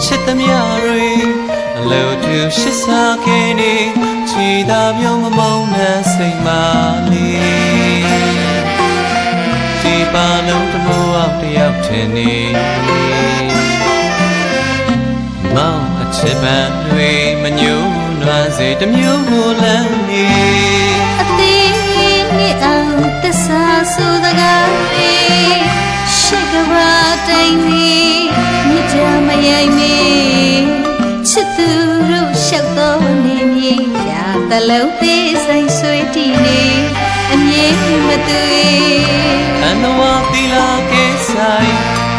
ချစ်သမျှတွေအလို့သူရှစ်စားခဲ့နေချီသာပြုံးမမုန်းနဲ့စိတ်မာလေးဒီပါလုံးတမိုးအောင်တယောက်ထင်နေမောင်အချစ်ပန်းတွေမညှိုးနွမ်းစေတမျိုးကိုလမ်းနေအသေးနဲ့အောင်သစ္စာဆိုစကားတွေရှစ်ကဘာတိုင်းနေမြစ်ကြမရိုက်မေချစ်သူတို့ရှောက်တော်နေမြေရာတလုံးသေးဆိုင်ဆွေးတည်နေအမြဲမသွေအနဝတိလာကေဆိုင်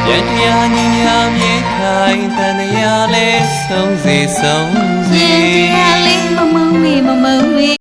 ရတရားညီညာမြေခိုင်တန်တရားလဲဆုံးစေဆုံးစေရတရားလေးမမုံမေမမုံမေ